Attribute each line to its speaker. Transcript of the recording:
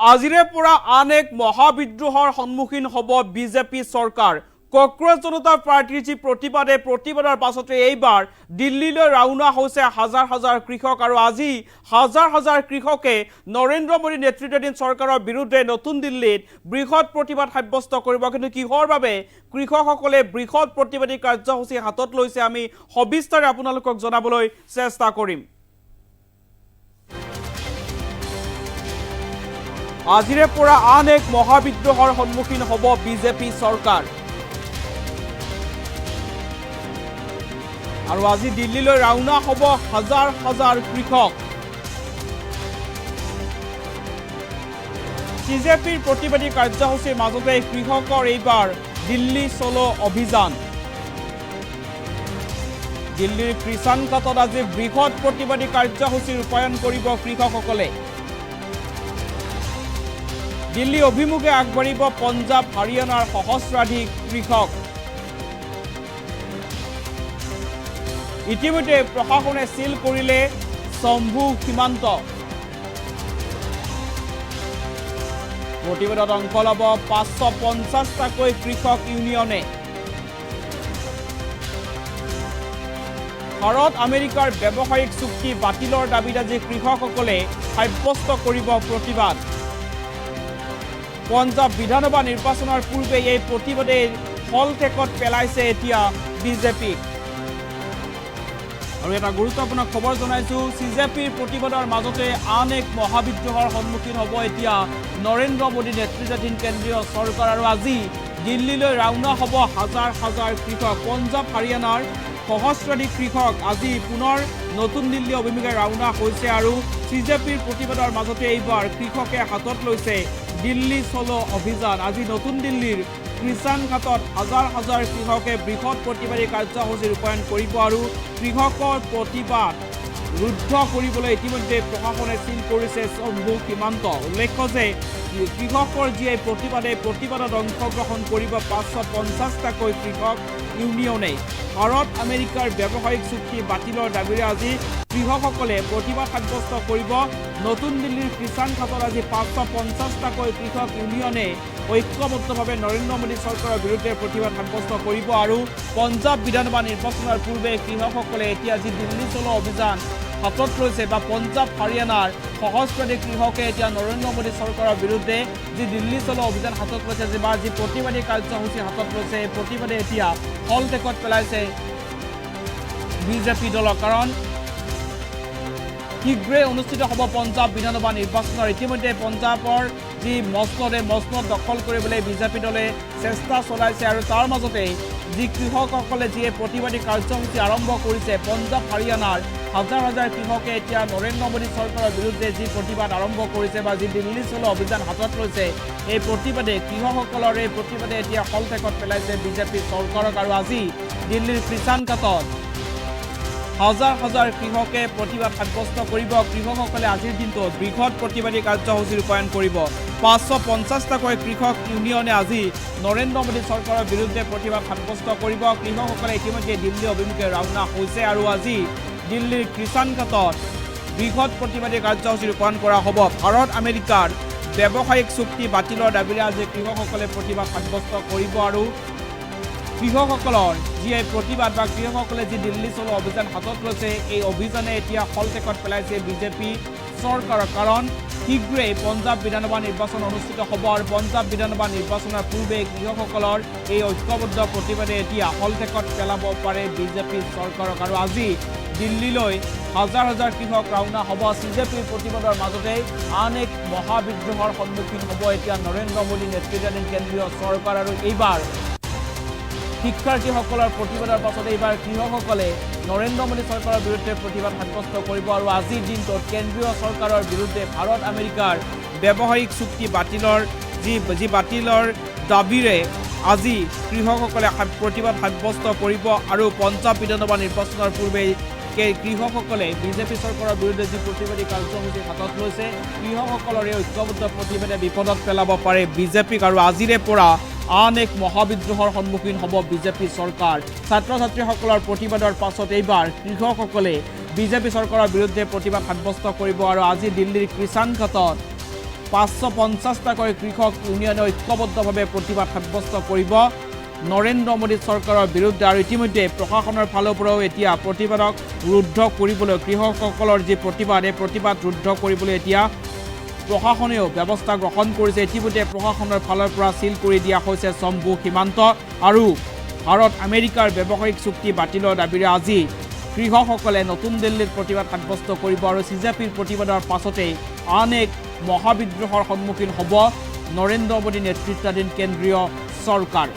Speaker 1: আজিৰে পৰা আন এক মহাবিদ্ৰোহৰ সন্মুখীন হ'ব বিজেপি চৰকাৰ। কংগ্ৰেছ জনতা পাৰ্টিৰ যি প্ৰতিবাদৰ পাছতে এইবাৰ দিল্লীলৈ ৰাওনা হৈছে হাজাৰ হাজাৰ কৃষক আৰু আজি হাজাৰ হাজাৰ কৃষকে নৰেন্দ্ৰ মোদী নেতৃত্বাধীন চৰকাৰৰ বিৰুদ্ধে নতুন দিল্লীত বৃহৎ প্ৰতিবাদ সাব্যস্ত কৰিব। কিন্তু কিহৰ বাবে কৃষকসকলে বৃহৎ প্ৰতিবাদী কাৰ্যসূচী হাতত লৈছে আমি সবিস্তাৰে আপোনালোকক জনাবলৈ চেষ্টা কৰিম। আজিৰে পৰা আন এক মহাবিদ্ৰোহৰ সন্মুখীন হ'ব বিজেপি চৰকাৰ আৰু আজি দিল্লীলৈ ৰাওনা হ'ব হাজাৰ হাজাৰ কৃষক। বিজেপিৰ প্ৰতিবাদী কাৰ্যসূচীৰ মাজতে কৃষকৰ এইবাৰ দিল্লী চলো অভিযান। দিল্লীৰ কিষাণ ঘাটত আজি বৃহৎ প্ৰতিবাদী কাৰ্যসূচী ৰূপায়ণ কৰিব কৃষকসকলে। দিল্লী অভিমুখে আগবাঢ়িব পঞ্জাৱ হাৰিয়ানাৰ সহস্ৰাধিক কৃষক। ইতিমধ্যে প্ৰশাসনে সিল কৰিলে শম্ভু সীমান্ত। প্ৰতিবাদত অংশ ল'ব ৫৫০টাকৈ কৃষক ইউনিয়নে। ভাৰত আমেৰিকাৰ ব্যৱসায়িক চুক্তি বাতিলৰ দাবীত আজি কৃষকসকলে সাব্যস্ত কৰিব প্ৰতিবাদ। পঞ্জাৱ বিধানসভা নিৰ্বাচনৰ পূৰ্বে এই প্ৰতিবাদে হলটেকত পেলাইছে এতিয়া বিজেপিক। আৰু এটা গুৰুত্বপূৰ্ণ খবৰ জনাইছো, বিজেপিৰ প্ৰতিবাদৰ মাজতে আন এক মহাবিদ্ৰোহৰ সন্মুখীন হ'ব এতিয়া নৰেন্দ্ৰ মোদী নেতৃত্বাধীন কেন্দ্ৰীয় চৰকাৰ আৰু আজি দিল্লীলৈ ৰাওনা হ'ব হাজাৰ হাজাৰ কৃষক। পঞ্জাৱ হাৰিয়ানাৰ সহস্ৰাধিক কৃষক আজি পুনৰ নতুন দিল্লী অভিমুখে ৰাওনা হৈছে আৰু বিজেপিৰ প্ৰতিবাদৰ মাজতে এইবাৰ কৃষকে হাতত লৈছে দিল্লী চলো অভিযান। আজি নতুন দিল্লীৰ কিষাণ ঘাটত হাজাৰ হাজাৰ কৃষকে বৃহৎ প্ৰতিবাদী কাৰ্যসূচী ৰূপায়ণ কৰিব আৰু কৃষকৰ প্ৰতিবাদ ৰুদ্ধ কৰিবলৈ ইতিমধ্যে প্ৰশাসনে সিল কৰিছে শম্ভু সীমান্ত। উল্লেখ্য যে কৃষকৰ যি এই প্ৰতিবাদত অংশগ্ৰহণ কৰিব ৫৫০টাকৈ কৃষক ইউনিয়নে। ভাৰত আমেৰিকাৰ ব্যৱসায়িক চুক্তি বাতিলৰ দাবীৰে আজি কৃষকসকলে প্ৰতিবাদ সাব্যস্ত কৰিব। নতুন দিল্লীৰ কিষাণ ঘাটত আজি ৫৫০টাকৈ কৃষক ইউনিয়নে ঐক্যবদ্ধভাৱে নৰেন্দ্ৰ মোদী চৰকাৰৰ বিৰুদ্ধে প্ৰতিবাদ সাব্যস্ত কৰিব আৰু পঞ্জাৱ বিধানসভা নিৰ্বাচনৰ পূৰ্বে কৃষকসকলে এতিয়া যি দিল্লী চলো অভিযান হাতত লৈছে বা পঞ্জাৱ হাৰিয়ানাৰ সহস্ৰাধিক কৃষকে এতিয়া নৰেন্দ্ৰ মোদী চৰকাৰৰ বিৰুদ্ধে যি দিল্লী চলো অভিযান হাতত লৈছে বা যি প্ৰতিবাদী কাৰ্যসূচী হাতত লৈছে এই প্ৰতিবাদে এতিয়া হলটেকত পেলাইছে বিজেপি দলক। কাৰণ শীঘ্ৰে অনুষ্ঠিত হ'ব পঞ্জাৱ বিধানসভা নিৰ্বাচনৰ। ইতিমধ্যে পঞ্জাৱৰ যি মচনদ দখল কৰিবলৈ বিজেপি দলে চেষ্টা চলাইছে আৰু তাৰ মাজতে যি কৃষকসকলে যি প্ৰতিবাদী কাৰ্যসূচী আৰম্ভ কৰিছে পঞ্জাৱ হাৰিয়ানাৰ হাজাৰ হাজাৰ কৃষকে এতিয়া নৰেন্দ্ৰ মোদী চৰকাৰৰ বিৰুদ্ধে যি প্ৰতিবাদ আৰম্ভ কৰিছে বা যি দিল্লী চলো অভিযান হাতত লৈছে এই কৃষকসকলৰ এই প্ৰতিবাদে এতিয়া হলটেকত পেলাইছে বিজেপি চৰকাৰক। আৰু আজি দিল্লীৰ কিষাণ ঘাটত হাজাৰ হাজাৰ কৃষকে প্ৰতিবাদ সাব্যস্ত কৰিব। কৃষকসকলে আজিৰ দিনটোত বৃহৎ প্ৰতিবাদী কাৰ্যসূচী ৰূপায়ণ কৰিব। ৫৫০টাকৈ কৃষক ইউনিয়নে আজি নৰেন্দ্ৰ মোদী চৰকাৰৰ বিৰুদ্ধে প্ৰতিবাদ সাব্যস্ত কৰিব। কৃষকসকলে ইতিমধ্যে দিল্লী অভিমুখে ৰাওনা হৈছে আৰু আজি দিল্লীৰ কিষাণ ঘাটত বৃহৎ প্ৰতিবাদী কাৰ্যসূচী ৰূপায়ণ কৰা হ'ব। ভাৰত আমেৰিকাৰ ব্যৱসায়িক চুক্তি বাতিলৰ দাবীৰে আজি কৃষকসকলে প্ৰতিবাদ সাব্যস্ত কৰিব আৰু কৃষকসকলৰ যি এই প্ৰতিবাদ বা কৃষকসকলে যি দিল্লী চলো অভিযান হাতত লৈছে এই অভিযানে এতিয়া হলটেকত পেলাইছে বিজেপি চৰকাৰৰ। কাৰণ শীঘ্ৰেই পঞ্জাৱ বিধানসভা নিৰ্বাচন অনুষ্ঠিত হ'ব আৰু পঞ্জাৱ বিধানসভা নিৰ্বাচনৰ পূৰ্বে কৃষকসকলৰ এই ঐক্যবদ্ধ প্ৰতিবাদে এতিয়া হলটেকত পেলাব পাৰে বিজেপি চৰকাৰক। আৰু আজি দিল্লীলৈ হাজাৰ হাজাৰ কৃষক ৰাওনা হ'ব। বিজেপিৰ প্ৰতিবাদৰ মাজতে আন এক মহাবিদ্ৰোহৰ সন্মুখীন হ'ব এতিয়া নৰেন্দ্ৰ মোদী নেতৃত্বাধীন কেন্দ্ৰীয় চৰকাৰ। আৰু এইবাৰ শিক্ষাৰ্থীসকলৰ প্ৰতিবাদৰ পাছতে এইবাৰ কৃষকসকলে নৰেন্দ্ৰ মোদী চৰকাৰৰ বিৰুদ্ধে প্ৰতিবাদ সাব্যস্ত কৰিব আৰু আজিৰ দিনটোত কেন্দ্ৰীয় চৰকাৰৰ বিৰুদ্ধে ভাৰত আমেৰিকাৰ ব্যৱসায়িক চুক্তি বাতিলৰ দাবীৰে আজি কৃষকসকলে প্ৰতিবাদ সাব্যস্ত কৰিব আৰু পঞ্জাৱ বিধানসভা নিৰ্বাচনৰ পূৰ্বে কৃষকসকলে বিজেপি চৰকাৰৰ বিৰুদ্ধে যি প্ৰতিবাদী কাৰ্যসূচী হাতত লৈছে কৃষকসকলৰ এই ঐক্যবদ্ধ প্ৰতিবাদে বিপদত পেলাব পাৰে বিজেপিক। আৰু আজিৰে পৰা আন এক মহাবিদ্ৰোহৰ সন্মুখীন হ'ব বিজেপি চৰকাৰ। ছাত্ৰ ছাত্ৰীসকলৰ প্ৰতিবাদৰ পাছত এইবাৰ কৃষকসকলে বিজেপি চৰকাৰৰ বিৰুদ্ধে প্ৰতিবাদ সাব্যস্ত কৰিব আৰু আজি দিল্লীৰ কিষাণ ঘাটত 550টাকৈ কৃষক ইউনিয়নে ঐক্যবদ্ধভাৱে প্ৰতিবাদ সাব্যস্ত কৰিব নৰেন্দ্ৰ মোদী চৰকাৰৰ বিৰুদ্ধে। আৰু ইতিমধ্যে প্ৰশাসনৰ ফালৰ পৰাও এতিয়া প্ৰতিবাদক ৰুদ্ধ কৰিবলৈ কৃষকসকলৰ যি প্ৰতিবাদ এই প্ৰতিবাদ ৰুদ্ধ কৰিবলৈ এতিয়া প্ৰশাসনেও ব্যৱস্থা গ্ৰহণ কৰিছে। ইতিমধ্যে প্ৰশাসনৰ ফালৰ পৰা চিল কৰি দিয়া হৈছে চম্বু সীমান্ত আৰু ভাৰত আমেৰিকাৰ ব্যৱসায়িক চুক্তি বাতিলৰ দাবীৰে আজি কৃষকসকলে নতুন দিল্লীত প্ৰতিবাদ সাব্যস্ত কৰিব আৰু CJPৰ প্ৰতিবাদৰ পাছতেই আন এক মহাবিদ্ৰোহৰ সন্মুখীন হ'ব নৰেন্দ্ৰ মোদী নেতৃত্বাধীন কেন্দ্ৰীয় চৰকাৰ।